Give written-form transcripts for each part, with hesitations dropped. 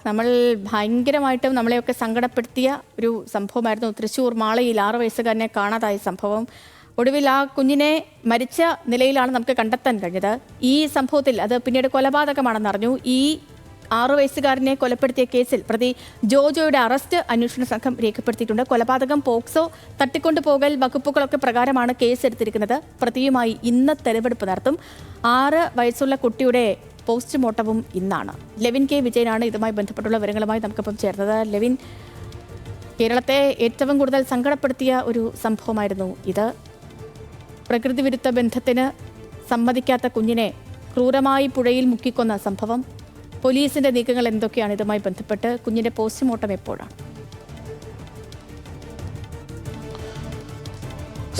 നമ്മൾ ഭയങ്കരമായിട്ടും നമ്മളെയൊക്കെ സങ്കടപ്പെടുത്തിയ ഒരു സംഭവമായിരുന്നു തൃശ്ശൂർ മാളയിൽ 6 വയസ്സുകാരനെ കാണാതായ സംഭവം. ഒടുവിൽ ആ കുഞ്ഞിനെ മരിച്ച നിലയിലാണ് നമുക്ക് കണ്ടെത്താൻ കഴിഞ്ഞത്. ഈ സംഭവത്തിൽ അത് പിന്നീട് കൊലപാതകമാണെന്നറിഞ്ഞു. ഈ 6 വയസ്സുകാരനെ കൊലപ്പെടുത്തിയ കേസിൽ പ്രതി ജോജോയുടെ അറസ്റ്റ് അന്വേഷണ സംഘം രേഖപ്പെടുത്തിയിട്ടുണ്ട്. കൊലപാതകം, പോക്സോ, തട്ടിക്കൊണ്ടുപോകൽ വകുപ്പുകളൊക്കെ പ്രകാരമാണ് കേസെടുത്തിരിക്കുന്നത്. പ്രതിയുമായി ഇന്ന് തെളിവെടുപ്പ് നടത്തും. 6 വയസ്സുള്ള കുട്ടിയുടെ പോസ്റ്റ്മോർട്ടവും ഇന്നാണ്. ലെവിൻ കെ വിജയനാണ് ഇതുമായി ബന്ധപ്പെട്ടുള്ള വിവരങ്ങളുമായി നമുക്കിപ്പം ചേർന്നത്. ലെവിൻ, കേരളത്തെ ഏറ്റവും കൂടുതൽ സങ്കടപ്പെടുത്തിയ ഒരു സംഭവമായിരുന്നു ഇത്. പ്രകൃതി വിരുദ്ധ ബന്ധത്തിന് സമ്മതിക്കാത്ത കുഞ്ഞിനെ ക്രൂരമായി പുഴയിൽ മുക്കിക്കൊന്ന സംഭവം. പോലീസിന്റെ നീക്കങ്ങൾ എന്തൊക്കെയാണ് ഇതുമായി ബന്ധപ്പെട്ട്? കുഞ്ഞിന്റെ പോസ്റ്റ്മോർട്ടം എപ്പോഴാണ്?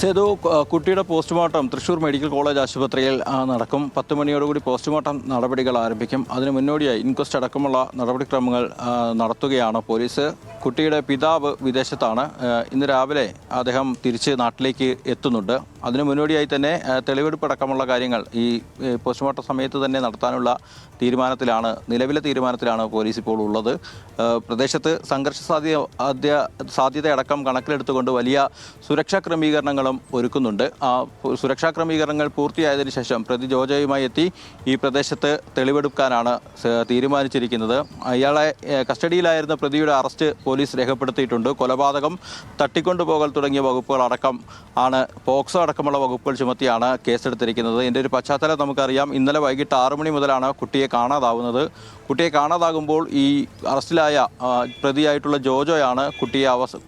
സേതു, കുട്ടിയുടെ പോസ്റ്റ്മോർട്ടം തൃശ്ശൂർ മെഡിക്കൽ കോളേജ് ആശുപത്രിയിൽ നടക്കും. 10 മണിയോടുകൂടി പോസ്റ്റ്മോർട്ടം നടപടികൾ ആരംഭിക്കും. അതിന് മുന്നോടിയായി ഇൻക്വസ്റ്റ് അടക്കമുള്ള നടപടിക്രമങ്ങൾ നടത്തുകയാണ് പോലീസ്. കുട്ടിയുടെ പിതാവ് വിദേശത്താണ്. ഇന്ന് രാവിലെ അദ്ദേഹം തിരിച്ച് നാട്ടിലേക്ക് എത്തുന്നുണ്ട്. അതിന് മുന്നോടിയായി തന്നെ തെളിവെടുപ്പ് അടക്കമുള്ള കാര്യങ്ങൾ ഈ പോസ്റ്റ്മോർട്ടം സമയത്ത് തന്നെ നടത്താനുള്ള നിലവിലെ തീരുമാനത്തിലാണ് പോലീസ് ഇപ്പോൾ ഉള്ളത്. പ്രദേശത്ത് സംഘർഷ സാധ്യതയടക്കം കണക്കിലെടുത്തുകൊണ്ട് വലിയ സുരക്ഷാ ക്രമീകരണങ്ങളും ഒരുക്കുന്നുണ്ട്. സുരക്ഷാ ക്രമീകരണങ്ങൾ പൂർത്തിയായതിനു ശേഷം പ്രതി ജോജോയുമായി എത്തി ഈ പ്രദേശത്ത് തെളിവെടുക്കാനാണ് തീരുമാനിച്ചിരിക്കുന്നത്. ഇയാളെ കസ്റ്റഡിയിലായിരുന്ന പ്രതിയുടെ അറസ്റ്റ് പോലീസ് രേഖപ്പെടുത്തിയിട്ടുണ്ട്. കൊലപാതകം, തട്ടിക്കൊണ്ടുപോകൽ തുടങ്ങിയ വകുപ്പുകളടക്കം ആണ്, പോക്സോ അടക്കമുള്ള വകുപ്പുകൾ ചുമത്തിയാണ് കേസെടുത്തിരിക്കുന്നത്. ഇതിൻ്റെ ഒരു പശ്ചാത്തലം നമുക്കറിയാം. ഇന്നലെ വൈകിട്ട് 6 മണി മുതലാണ് കുട്ടിയെ കാണാതാവുന്നത്. കുട്ടിയെ കാണാതാകുമ്പോൾ ഈ അറസ്റ്റിലായ പ്രതിയായിട്ടുള്ള ജോജോയാണ്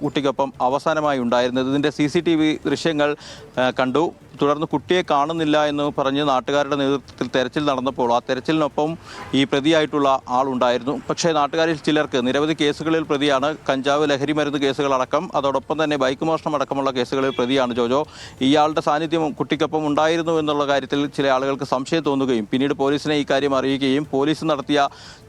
കുട്ടിക്കൊപ്പം അവസാനമായി ഉണ്ടായിരുന്നത്. ഇതിൻ്റെ CCTV ദൃശ്യങ്ങൾ കണ്ടു. തുടർന്ന് കുട്ടിയെ കാണുന്നില്ല എന്ന് പറഞ്ഞ് നാട്ടുകാരുടെ നേതൃത്വത്തിൽ തെരച്ചിൽ നടന്നപ്പോൾ ആ തെരച്ചിലിനൊപ്പം ഈ പ്രതിയായിട്ടുള്ള ആളുണ്ടായിരുന്നു. പക്ഷേ നാട്ടുകാരിൽ ചിലർക്ക് നിരവധി കേസുകളിൽ പ്രതിയാണ്. കഞ്ചാവ്, ലഹരി മരുന്ന് കേസുകളടക്കം, അതോടൊപ്പം തന്നെ ബൈക്ക് മോഷണം അടക്കമുള്ള കേസുകളിൽ പ്രതിയാണ് ജോജോ. ഇയാളുടെ സാന്നിധ്യം കുട്ടിക്കൊപ്പം ഉണ്ടായിരുന്നു എന്നുള്ള കാര്യത്തിൽ ചില ആളുകൾക്ക് സംശയം തോന്നുകയും പിന്നീട് പോലീസിനെ ഈ കാര്യം അറിയിക്കുകയും പോലീസ് നടത്തിയ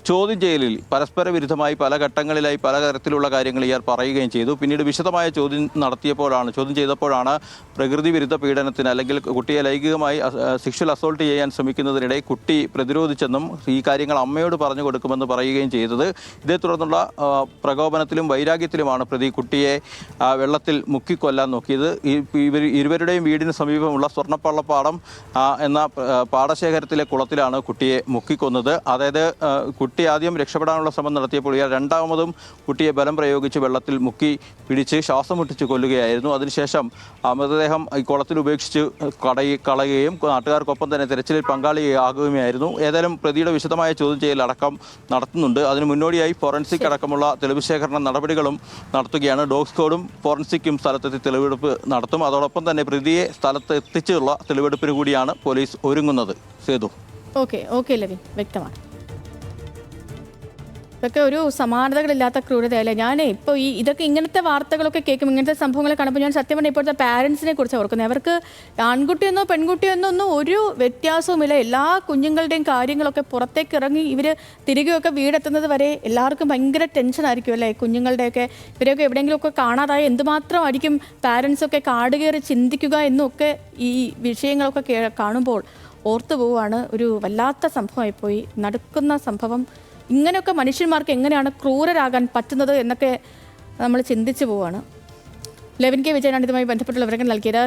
ചോദ്യം ചെയ്യലിൽ പരസ്പര വിരുദ്ധമായി പല ഘട്ടങ്ങളിലായി പല തരത്തിലുള്ള കാര്യങ്ങൾ ഇയാൾ പറയുകയും ചെയ്തു. പിന്നീട് വിശദമായ ചോദ്യം ചെയ്തപ്പോഴാണ് പ്രകൃതി വിരുദ്ധ പീഡനത്തിന് അല്ലെങ്കിൽ കുട്ടിയെ ലൈംഗികമായി സെക്ഷൽ അസോൾട്ട് ചെയ്യാൻ ശ്രമിക്കുന്നതിനിടെ കുട്ടി പ്രതിരോധിച്ചെന്നും ഈ കാര്യങ്ങൾ അമ്മയോട് പറഞ്ഞു കൊടുക്കുമെന്ന് പറയുകയും ചെയ്തത്. ഇതേ തുടർന്നുള്ള പ്രകോപനത്തിലും വൈരാഗ്യത്തിലുമാണ് പ്രതി കുട്ടിയെ വെള്ളത്തിൽ മുക്കിക്കൊല്ലാൻ നോക്കിയത്. ഇരുവരുടെയും വീടിന് സമീപമുള്ള സ്വർണ്ണപ്പള്ളപ്പാടം എന്ന പാടശേഖരത്തിലെ കുളത്തിലാണ് കുട്ടിയെ മുക്കിക്കൊന്നത്. അതായത് കുട്ടി ആദ്യം രക്ഷപ്പെടാനുള്ള ശ്രമം നടത്തിയപ്പോൾ ഇയാൾ രണ്ടാമതും കുട്ടിയെ ബലം പ്രയോഗിച്ച് വെള്ളത്തിൽ മുക്കി പിടിച്ച് ശ്വാസം മുട്ടിച്ച് കൊല്ലുകയായിരുന്നു. അതിനുശേഷം മൃതദേഹം ഈ കുളത്തിൽ ഉപേക്ഷിച്ച് കളയുകയും നാട്ടുകാർക്കൊപ്പം തന്നെ തെരച്ചിലിൽ പങ്കാളിയാകുകയുമായിരുന്നു. ഏതായാലും പ്രതിയുടെ വിശദമായ ചോദ്യം ചെയ്യലടക്കം നടത്തുന്നുണ്ട്. അതിന് മുന്നോടിയായി ഫോറൻസിക് അടക്കമുള്ള തെളിവ് ശേഖരണ നടപടികളും നടത്തുകയാണ്. ഡോഗ് സ്ക്വാഡും ഫോറൻസിക്കും സ്ഥലത്തെത്തി തെളിവെടുപ്പ് നടത്തും. അതോടൊപ്പം തന്നെ പ്രതിയെ സ്ഥലത്ത് എത്തിച്ചുള്ള തെളിവെടുപ്പിന് കൂടിയാണ് പോലീസ് ഒരുങ്ങുന്നത്. സേതു. ഓക്കെ ലെവിൻ, വ്യക്തമാണ്. ഇതൊക്കെ ഒരു സമാനതകളില്ലാത്ത ക്രൂരതയല്ലേ. ഇപ്പോൾ ഇതൊക്കെ ഇങ്ങനത്തെ വാർത്തകളൊക്കെ കേൾക്കും, ഇങ്ങനത്തെ സംഭവങ്ങൾ കാണുമ്പോൾ ഞാൻ സത്യം പറഞ്ഞാൽ ഇപ്പോഴത്തെ പാരൻസിനെ കുറിച്ച് ഓർക്കുന്നത്. അവർക്ക് ആൺകുട്ടിയെന്നോ പെൺകുട്ടിയെന്നോ ഒന്നും ഒരു വ്യത്യാസവുമില്ല. എല്ലാ കുഞ്ഞുങ്ങളുടെയും കാര്യങ്ങളൊക്കെ പുറത്തേക്ക് ഇറങ്ങി ഇവർ തിരികെയൊക്കെ വീടെത്തുന്നത് വരെ എല്ലാവർക്കും ഭയങ്കര ടെൻഷനായിരിക്കും അല്ലേ. കുഞ്ഞുങ്ങളുടെയൊക്കെ ഇവരെയൊക്കെ എവിടെയെങ്കിലുമൊക്കെ കാണാതായ എന്തുമാത്രമായിരിക്കും പാരൻസൊക്കെ കാടുകയറി ചിന്തിക്കുക എന്നൊക്കെ ഈ വിഷയങ്ങളൊക്കെ കാണുമ്പോൾ ഓർത്തു പോവുകയാണ്. ഒരു വല്ലാത്ത സംഭവമായിപ്പോയി. നടക്കുന്ന സംഭവം. ഇങ്ങനെയൊക്കെ മനുഷ്യന്മാർക്ക് എങ്ങനെയാണ് ക്രൂരരാകാൻ പറ്റുന്നത് എന്നൊക്കെ നമ്മൾ ചിന്തിച്ചു പോവുകയാണ്. ലെവിൻ കെ വിജയനാണ് ഇതുമായി ബന്ധപ്പെട്ടുള്ള വിവരങ്ങൾ നൽകിയത്.